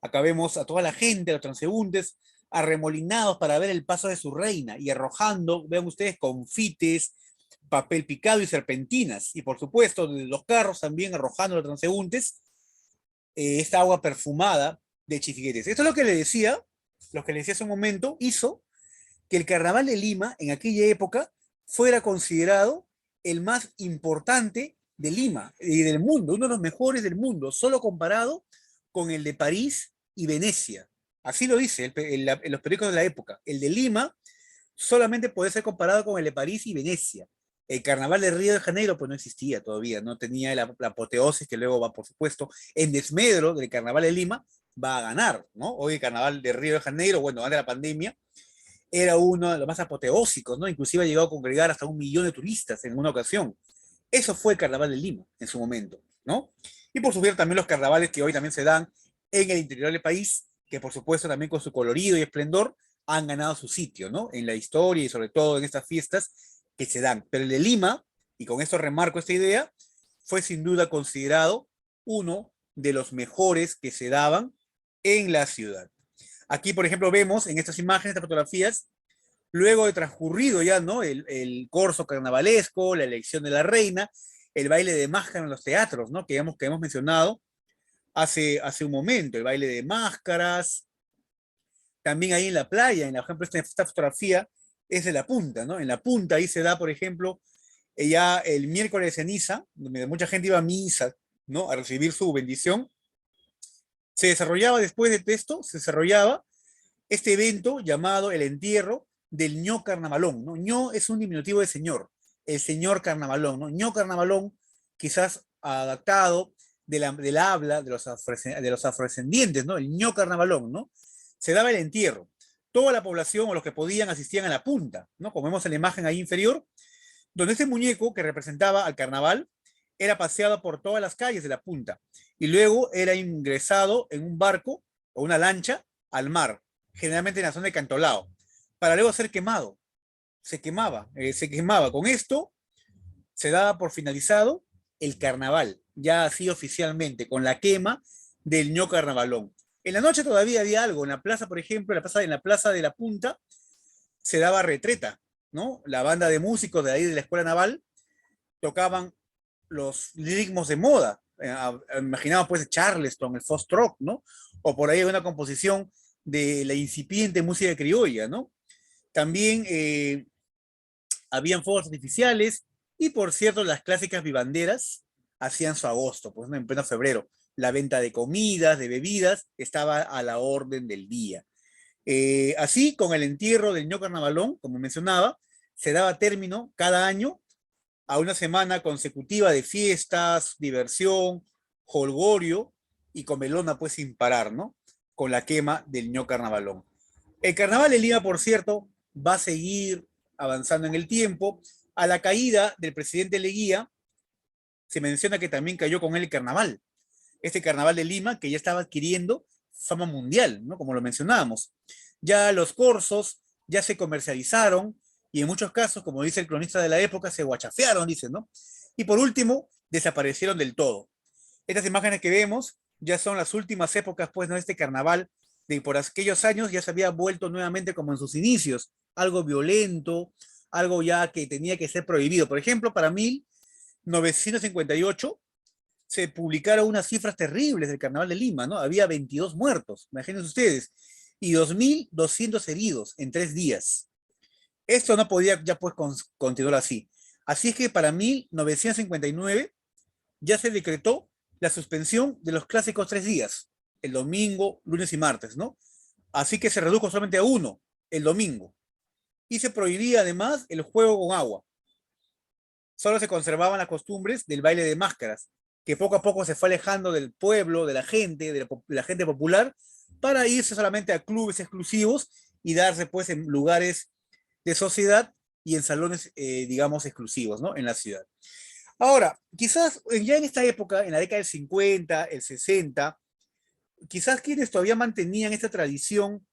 Acá vemos a toda la gente, a los transeúntes, arremolinados para ver el paso de su reina y arrojando, vean ustedes, confites, papel picado y serpentinas. Y por supuesto, de los carros también arrojando a los transeúntes esta agua perfumada de Chifiguetes. Esto es lo que le decía hace un momento, hizo que el carnaval de Lima en aquella época fuera considerado el más importante de Lima y del mundo, uno de los mejores del mundo, solo comparado con el de París y Venecia. Así lo dice en los periódicos de la época. El de Lima solamente puede ser comparado con el de París y Venecia. El carnaval de Río de Janeiro pues no existía todavía, no tenía la apoteosis que luego va, por supuesto, en desmedro del carnaval de Lima, va a ganar, ¿no? Hoy el carnaval de Río de Janeiro, bueno, antes de la pandemia, era uno de los más apoteósicos, ¿no? Inclusive ha llegado a congregar hasta 1 millón de turistas en una ocasión. Eso fue el carnaval de Lima en su momento, ¿no? Y por supuesto también los carnavales que hoy también se dan en el interior del país, que por supuesto también con su colorido y esplendor han ganado su sitio, ¿no? En la historia y sobre todo en estas fiestas que se dan. Pero el de Lima, y con esto remarco esta idea, fue sin duda considerado uno de los mejores que se daban en la ciudad. Aquí, por ejemplo, vemos en estas imágenes, estas fotografías, luego de transcurrido ya, ¿no? El corso carnavalesco, la elección de la reina, el baile de máscara en los teatros, ¿no? Que hemos mencionado hace un momento, el baile de máscaras, también ahí en la playa, por ejemplo, esta fotografía es de la punta, ¿no? En la punta ahí se da, por ejemplo, ya el miércoles de ceniza, donde mucha gente iba a misa, ¿no? A recibir su bendición. Se desarrollaba después de esto, se desarrollaba este evento llamado el entierro del ño carnavalón, ¿no? Ño es un diminutivo de señor, el señor carnavalón, ¿no? Ño carnavalón, quizás adaptado del habla de los afrodescendientes, ¿no? El ño carnavalón, ¿no? Se daba el entierro. Toda la población o los que podían asistían a la punta, ¿no? Como vemos en la imagen ahí inferior, donde este muñeco que representaba al carnaval era paseado por todas las calles de la punta y luego era ingresado en un barco o una lancha al mar, generalmente en la zona de Cantolao, para luego ser quemado. Se quemaba. Con esto se daba por finalizado el carnaval, ya así oficialmente, con la quema del ño carnavalón. En la noche todavía había algo, en la plaza, por ejemplo, en la plaza de la Punta, se daba retreta, ¿no? La banda de músicos de ahí de la Escuela Naval tocaban los ritmos de moda. Imaginaba pues Charleston, el Foxtrot, ¿no? O por ahí una composición de la incipiente música criolla, ¿no? También habían fuegos artificiales y, por cierto, las clásicas vivanderas hacían su agosto, pues ¿no? En pleno febrero. La venta de comidas, de bebidas, estaba a la orden del día. Así, con el entierro del ño carnavalón, como mencionaba, se daba término cada año a una semana consecutiva de fiestas, diversión, jolgorio y comelona pues sin parar, ¿no? Con la quema del ño carnavalón. El carnaval de Lima, por cierto, va a seguir avanzando en el tiempo. A la caída del presidente Leguía, se menciona que también cayó con él el carnaval. Este carnaval de Lima que ya estaba adquiriendo fama mundial, ¿no? Como lo mencionábamos. Ya los corsos ya se comercializaron y en muchos casos, como dice el cronista de la época, se guachafearon, dicen, ¿no? Y por último, desaparecieron del todo. Estas imágenes que vemos ya son las últimas épocas, pues, ¿no? De este carnaval, de por aquellos años ya se había vuelto nuevamente como en sus inicios, algo violento, algo ya que tenía que ser prohibido. Por ejemplo, para 1958 se publicaron unas cifras terribles del carnaval de Lima, ¿no? Había 22 muertos, imagínense ustedes, y 2.200 heridos en 3 días. Esto no podía ya pues continuar así. Así es que para 1959 ya se decretó la suspensión de los clásicos 3 días, el domingo, lunes y martes, ¿no? Así que se redujo solamente a uno, el domingo. Y se prohibía además el juego con agua. Solo se conservaban las costumbres del baile de máscaras, que poco a poco se fue alejando del pueblo, de la gente, de la gente popular, para irse solamente a clubes exclusivos y darse pues en lugares de sociedad y en salones, digamos, exclusivos, ¿no? En la ciudad. Ahora, quizás ya en esta época, en la década del 50, el 60, quizás quienes todavía mantenían esta tradición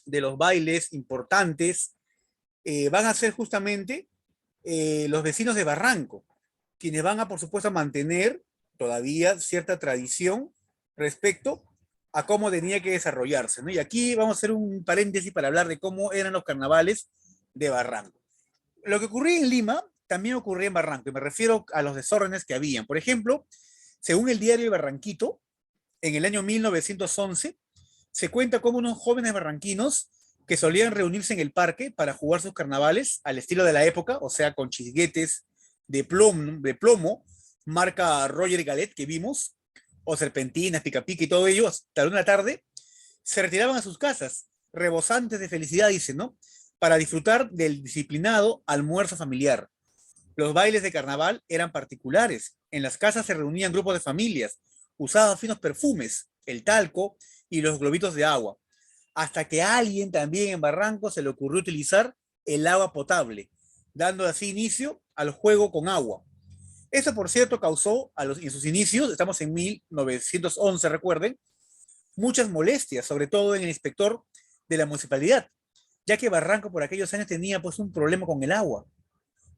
de los bailes importantes van a ser justamente los vecinos de Barranco, quienes van a, por supuesto, mantener todavía cierta tradición respecto a cómo tenía que desarrollarse, ¿no? Y aquí vamos a hacer un paréntesis para hablar de cómo eran los carnavales de Barranco. Lo que ocurría en Lima también ocurría en Barranco, y me refiero a los desórdenes que habían. Por ejemplo, según el diario El Barranquito, en el año 1911, se cuenta cómo unos jóvenes barranquinos que solían reunirse en el parque para jugar sus carnavales al estilo de la época, o sea, con chisguetes de plomo, marca Roger Galet que vimos, o serpentinas, pica pica y todo ello, hasta la 1 de la tarde, se retiraban a sus casas, rebosantes de felicidad, dicen, ¿no? Para disfrutar del disciplinado almuerzo familiar. Los bailes de carnaval eran particulares. En las casas se reunían grupos de familias, usaban finos perfumes, el talco y los globitos de agua. Hasta que a alguien también en Barranco se le ocurrió utilizar el agua potable, dando así inicio al juego con agua. Eso, por cierto, causó en sus inicios, estamos en 1911, recuerden, muchas molestias, sobre todo en el inspector de la municipalidad, ya que Barranco por aquellos años tenía pues un problema con el agua.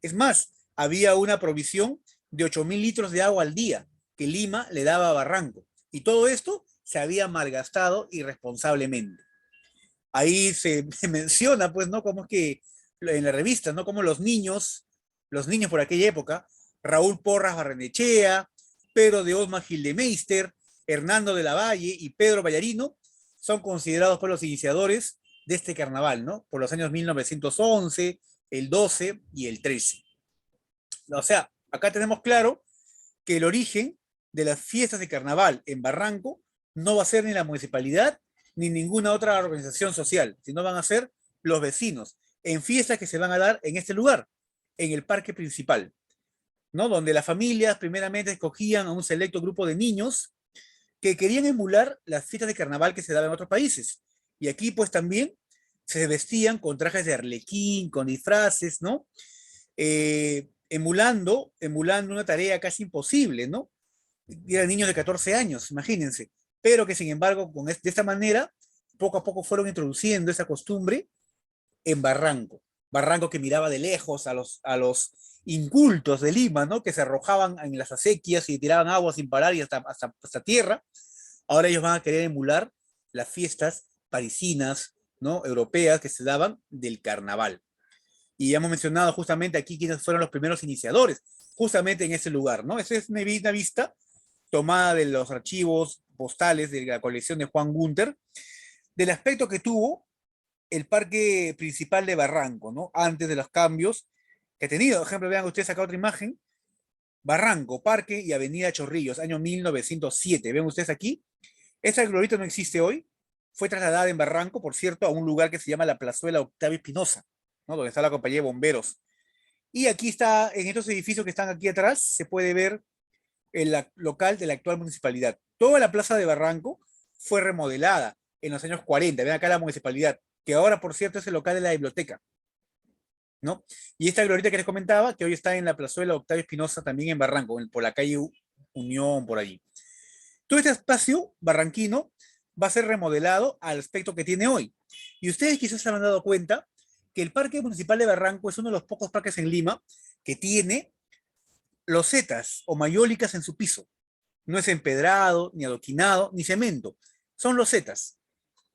Es más, había una provisión de 8.000 litros de agua al día que Lima le daba a Barranco. Y todo esto se había malgastado irresponsablemente. Ahí se menciona, pues, ¿no? Como es que en la revista, ¿no? Como los niños por aquella época, Raúl Porras Barrenechea, Pedro de Osma Gildemeister, Hernando de la Valle y Pedro Ballarino son considerados por los iniciadores de este carnaval, ¿no? Por los años 1911, el 12 y el 13. O sea, acá tenemos claro que el origen de las fiestas de carnaval en Barranco no va a ser ni la municipalidad ni ninguna otra organización social, sino van a ser los vecinos en fiestas que se van a dar en este lugar, en el parque principal, ¿no? Donde las familias primeramente escogían a un selecto grupo de niños que querían emular las fiestas de carnaval que se daban en otros países. Y aquí pues también se vestían con trajes de arlequín, con disfraces, ¿no? Emulando una tarea casi imposible, ¿no? Eran niños de 14 años, imagínense, pero que sin embargo de esta manera, poco a poco fueron introduciendo esa costumbre en Barranco. Barranco que miraba de lejos a los incultos de Lima, ¿no? Que se arrojaban en las acequias y tiraban agua sin parar y hasta tierra. Ahora ellos van a querer emular las fiestas parisinas, ¿no? Europeas que se daban del carnaval. Y ya hemos mencionado justamente aquí quiénes fueron los primeros iniciadores, justamente en ese lugar, ¿no? Esa es una vista tomada de los archivos postales de la colección de Juan Gunter, del aspecto que tuvo el parque principal de Barranco, ¿no? Antes de los cambios que ha tenido. Por ejemplo, vean ustedes acá otra imagen, Barranco, Parque y Avenida Chorrillos, año 1907. Ven ustedes aquí, esta glorieta no existe hoy, fue trasladada en Barranco, por cierto, a un lugar que se llama la Plazuela Octavio Espinosa, ¿no? Donde está la compañía de bomberos. Y aquí está, en estos edificios que están aquí atrás, se puede ver el local de la actual municipalidad. Toda la plaza de Barranco fue remodelada en los años 40. Ven acá la municipalidad, que ahora, por cierto, es el local de la biblioteca, ¿no? Y esta glorieta que les comentaba, que hoy está en la plazuela Octavio Espinosa, también en Barranco, por la calle Unión, por allí. Todo este espacio barranquino va a ser remodelado al aspecto que tiene hoy. Y ustedes quizás se han dado cuenta que el Parque Municipal de Barranco es uno de los pocos parques en Lima que tiene losetas o mayólicas en su piso. No es empedrado, ni adoquinado, ni cemento. Son losetas.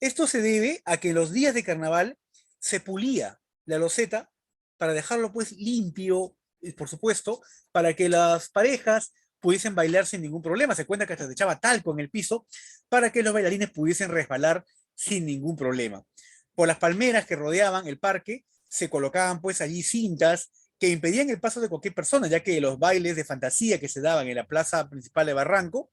Esto se debe a que los días de carnaval se pulía la loseta para dejarlo pues limpio, por supuesto, para que las parejas pudiesen bailar sin ningún problema. Se cuenta que hasta se echaba talco en el piso para que los bailarines pudiesen resbalar sin ningún problema. Por las palmeras que rodeaban el parque se colocaban pues allí cintas que impedían el paso de cualquier persona, ya que los bailes de fantasía que se daban en la plaza principal de Barranco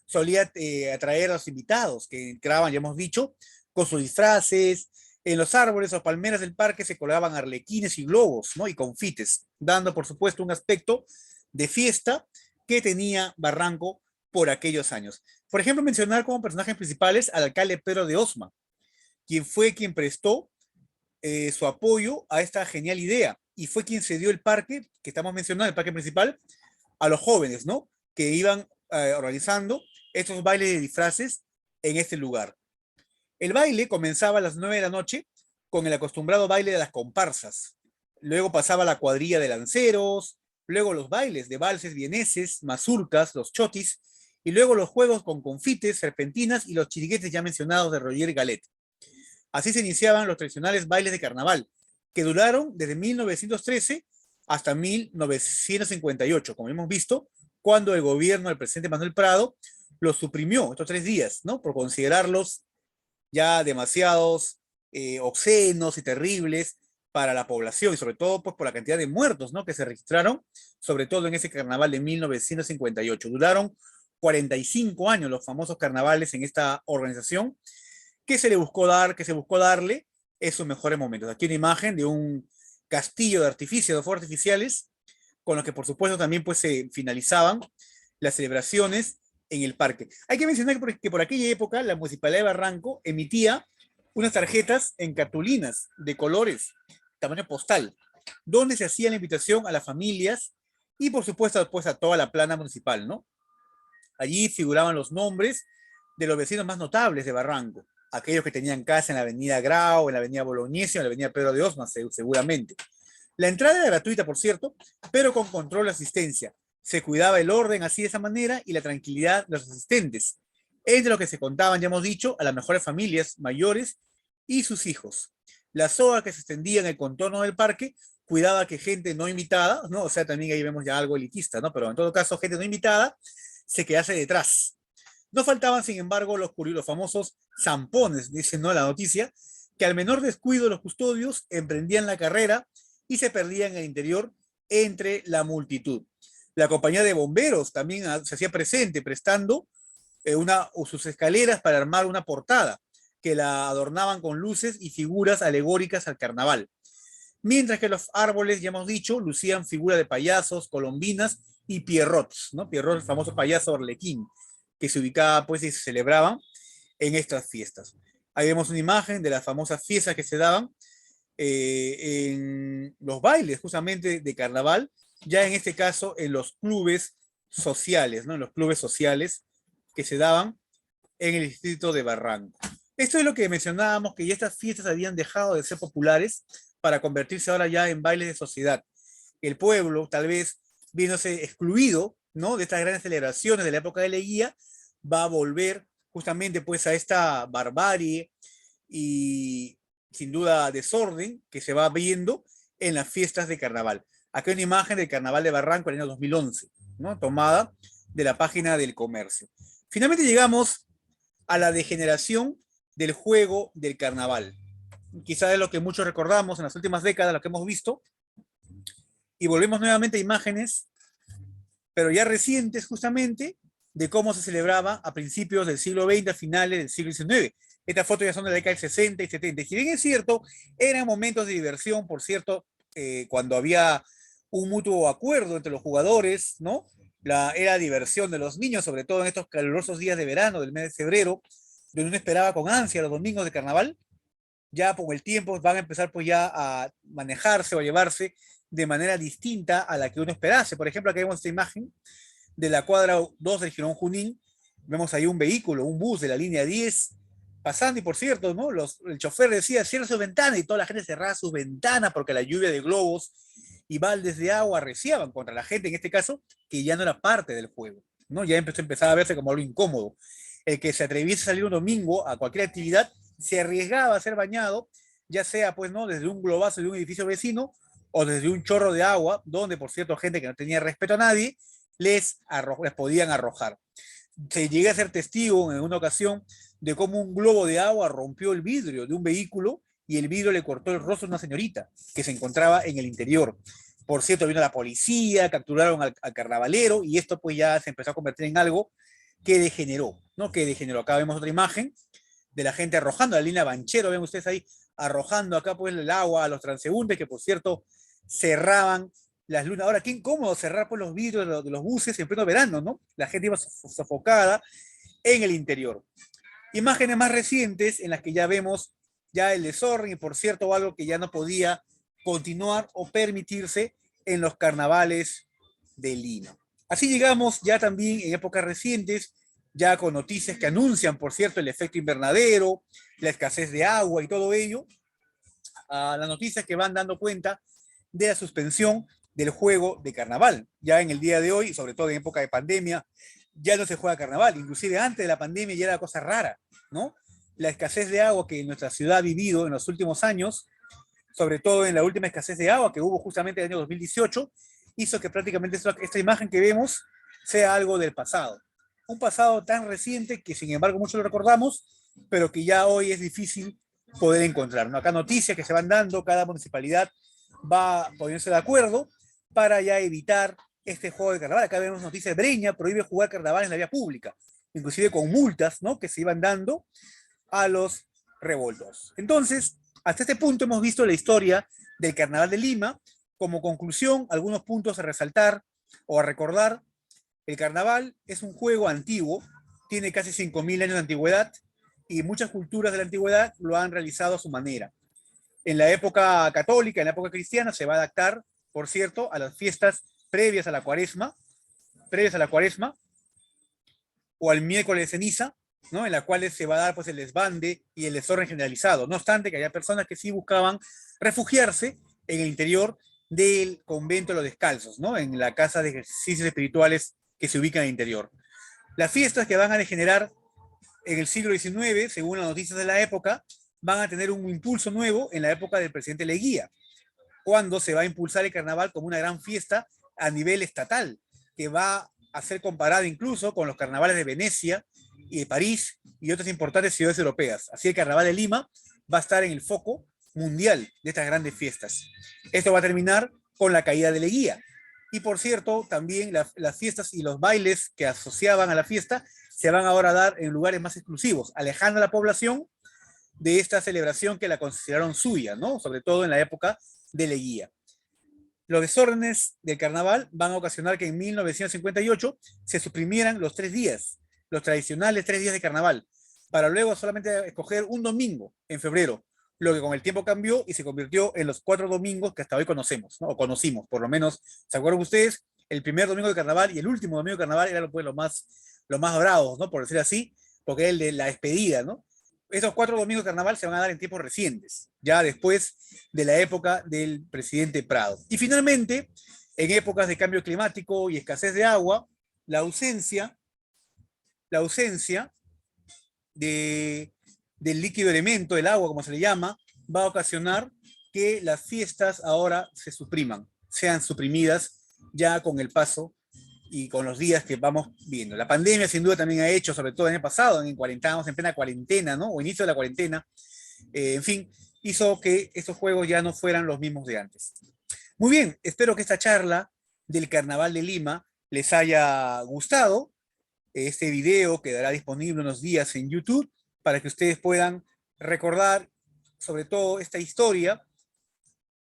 solía atraer a los invitados que entraban, ya hemos dicho, con sus disfraces. En los árboles o palmeras del parque se colgaban arlequines y globos, ¿no? Y confites, dando, por supuesto, un aspecto de fiesta que tenía Barranco por aquellos años. Por ejemplo, mencionar como personajes principales al alcalde Pedro de Osma, quien fue quien prestó su apoyo a esta genial idea y fue quien cedió el parque, que estamos mencionando, el parque principal, a los jóvenes, ¿no? Que iban organizando estos bailes de disfraces en este lugar. El baile comenzaba a las 9 de la noche con el acostumbrado baile de las comparsas. Luego pasaba la cuadrilla de lanceros, luego los bailes de valses vieneses, mazurcas, los chotis, y luego los juegos con confites, serpentinas y los chiriguetes ya mencionados de Roger Galet. Así se iniciaban los tradicionales bailes de carnaval, que duraron desde 1913 hasta 1958, como hemos visto, cuando el gobierno del presidente Manuel Prado los suprimió estos 3 días, ¿no? Por considerarlos ya demasiados obscenos y terribles para la población y sobre todo pues por la cantidad de muertos, ¿no? Que se registraron, sobre todo en ese carnaval de 1958. Duraron 45 años los famosos carnavales en esta organización que se le buscó dar, que se buscó darle esos mejores momentos. Aquí una imagen de un castillo de artificio, de fuegos artificiales, con los que por supuesto también pues se finalizaban las celebraciones en el parque. Hay que mencionar que por aquella época la Municipalidad de Barranco emitía unas tarjetas en cartulinas de colores, tamaño postal, donde se hacía la invitación a las familias y por supuesto pues a toda la plana municipal, ¿no? Allí figuraban los nombres de los vecinos más notables de Barranco, aquellos que tenían casa en la avenida Grau, en la avenida Bolognesi, en la avenida Pedro de Osma, seguramente. La entrada era gratuita, por cierto, pero con control de asistencia. Se cuidaba el orden así de esa manera y la tranquilidad de los asistentes, entre los que se contaban, ya hemos dicho, a las mejores familias mayores y sus hijos. La soga que se extendía en el contorno del parque cuidaba que gente no invitada, ¿no? O sea, también ahí vemos ya algo elitista, ¿no? Pero en todo caso, gente no invitada se quedase detrás. No faltaban, sin embargo, los famosos zampones, dice ¿no? la noticia, que al menor descuido los custodios emprendían la carrera y se perdían en el interior entre la multitud. La compañía de bomberos también se hacía presente, prestando sus escaleras para armar una portada, que la adornaban con luces y figuras alegóricas al carnaval. Mientras que los árboles, ya hemos dicho, lucían figuras de payasos, colombinas y pierrots, ¿no? Pierrot, el famoso payaso Orlequín, que se ubicaba pues y se celebraban en estas fiestas. Ahí vemos una imagen de las famosas fiestas que se daban en los bailes justamente de carnaval, ya en este caso en los clubes sociales, ¿no? En los clubes sociales que se daban en el distrito de Barranco. Esto es lo que mencionábamos, que ya estas fiestas habían dejado de ser populares para convertirse ahora ya en bailes de sociedad. El pueblo, tal vez viéndose excluido, ¿no? De estas grandes celebraciones de la época de Leguía, va a volver justamente pues a esta barbarie y sin duda desorden que se va viendo en las fiestas de carnaval. Aquí hay una imagen del carnaval de Barranco en el año 2011, ¿no? Tomada de la página del comercio. Finalmente llegamos a la degeneración del juego del carnaval. Quizás es lo que muchos recordamos en las últimas décadas, lo que hemos visto, y volvemos nuevamente a imágenes, pero ya recientes justamente, de cómo se celebraba a principios del siglo XX, a finales del siglo XIX. Estas fotos ya son de la década del 60 y 70. Y si bien es cierto, eran momentos de diversión, por cierto, cuando había un mutuo acuerdo entre los jugadores, ¿no? Era diversión de los niños, sobre todo en estos calurosos días de verano del mes de febrero, donde uno esperaba con ansia los domingos de carnaval. Ya con el tiempo van a empezar pues ya a manejarse o a llevarse de manera distinta a la que uno esperase. Por ejemplo, aquí vemos esta imagen de la cuadra 2 del Girón Junín. Vemos ahí un vehículo, un bus de la línea 10 pasando, y por cierto, ¿no? El chofer decía, cierra su ventana, y toda la gente cerraba sus ventanas porque la lluvia de globos y baldes de agua arreciaban contra la gente, en este caso, que ya no era parte del juego, ¿no? Ya empezaba a verse como algo incómodo. El que se atreviese a salir un domingo a cualquier actividad se arriesgaba a ser bañado, ya sea, pues, ¿no? Desde un globazo de un edificio vecino o desde un chorro de agua, donde, por cierto, gente que no tenía respeto a nadie, les podían arrojar. Se llegué a ser testigo en una ocasión de cómo un globo de agua rompió el vidrio de un vehículo y el vidrio le cortó el rostro a una señorita que se encontraba en el interior. Por cierto, vino la policía, capturaron al carnavalero, y esto pues ya se empezó a convertir en algo que degeneró, ¿no? Que degeneró. Acá vemos otra imagen de la gente arrojando la línea Banchero, ven ustedes ahí, arrojando acá pues el agua a los transeúntes, que por cierto cerraban las lunas. Ahora, qué incómodo cerrar pues los vidrios de los buses en pleno verano, ¿no? La gente iba sofocada en el interior. Imágenes más recientes en las que ya vemos ya el desorden y, por cierto, algo que ya no podía continuar o permitirse en los carnavales de Lima. Así llegamos ya también en épocas recientes, ya con noticias que anuncian, por cierto, el efecto invernadero, la escasez de agua y todo ello, a las noticias que van dando cuenta de la suspensión del juego de carnaval. Ya en el día de hoy, sobre todo en época de pandemia, ya no se juega carnaval. Inclusive antes de la pandemia ya era cosa rara, ¿no? La escasez de agua que nuestra ciudad ha vivido en los últimos años, sobre todo en la última escasez de agua que hubo justamente en el año 2018, hizo que prácticamente esta imagen que vemos sea algo del pasado. Un pasado tan reciente que sin embargo muchos lo recordamos, pero que ya hoy es difícil poder encontrar, ¿no? Acá noticias que se van dando, cada municipalidad va poniéndose de acuerdo para ya evitar este juego de carnaval. Acá vemos noticias de Breña, prohíbe jugar carnaval en la vía pública, inclusive con multas, ¿no? Que se iban dando a los revoltos. Entonces, hasta este punto hemos visto la historia del Carnaval de Lima. Como conclusión, algunos puntos a resaltar o a recordar. El carnaval es un juego antiguo, tiene casi 5.000 años de antigüedad y muchas culturas de la antigüedad lo han realizado a su manera. En la época católica, en la época cristiana, se va a adaptar, por cierto, a las fiestas previas a la cuaresma o al miércoles de ceniza, ¿no? En la cual se va a dar pues, el desbande y el desorden generalizado. No obstante, que había personas que sí buscaban refugiarse en el interior del convento de los descalzos, ¿no? En la casa de ejercicios espirituales que se ubican en el interior. Las fiestas que van a degenerar en el siglo XIX, según las noticias de la época, van a tener un impulso nuevo en la época del presidente Leguía, cuando se va a impulsar el carnaval como una gran fiesta a nivel estatal, que va a ser comparada incluso con los carnavales de Venecia y de París y otras importantes ciudades europeas. Así el carnaval de Lima va a estar en el foco mundial de estas grandes fiestas. Esto va a terminar con la caída de Leguía. Y por cierto, también las fiestas y los bailes que asociaban a la fiesta se van ahora a dar en lugares más exclusivos, alejando a la población de esta celebración que la consideraron suya, ¿no? Sobre todo en la época de Leguía. Los desórdenes del carnaval van a ocasionar que en 1958 se suprimieran los 3 días, los tradicionales 3 días de carnaval, para luego solamente escoger un domingo en febrero, lo que con el tiempo cambió y se convirtió en los 4 domingos que hasta hoy conocemos, ¿no? O conocimos, por lo menos, ¿se acuerdan ustedes? El primer domingo de carnaval y el último domingo de carnaval eran pues, los más bravos, ¿no? Por decir así, porque era el de la despedida, ¿no? Esos 4 domingos de carnaval se van a dar en tiempos recientes, ya después de la época del presidente Prado. Y finalmente, en épocas de cambio climático y escasez de agua, la ausencia de, del líquido elemento, el agua como se le llama, va a ocasionar que las fiestas ahora se supriman, sean suprimidas ya con el paso y con los días que vamos viendo. La pandemia sin duda también ha hecho, sobre todo el año pasado, en cuarentena, en plena cuarentena, ¿no? O inicio de la cuarentena, en fin, hizo que estos juegos ya no fueran los mismos de antes. Muy bien, espero que esta charla del Carnaval de Lima les haya gustado. Este video quedará disponible unos días en YouTube para que ustedes puedan recordar sobre todo esta historia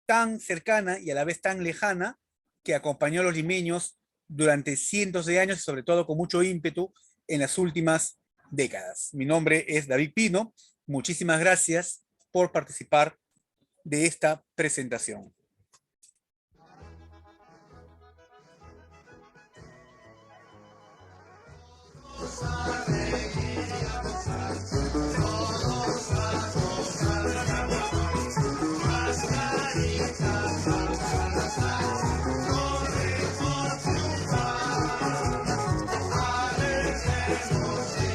tan cercana y a la vez tan lejana que acompañó a los limeños durante cientos de años y sobre todo con mucho ímpetu en las últimas décadas. Mi nombre es David Pino. Muchísimas gracias por participar de esta presentación.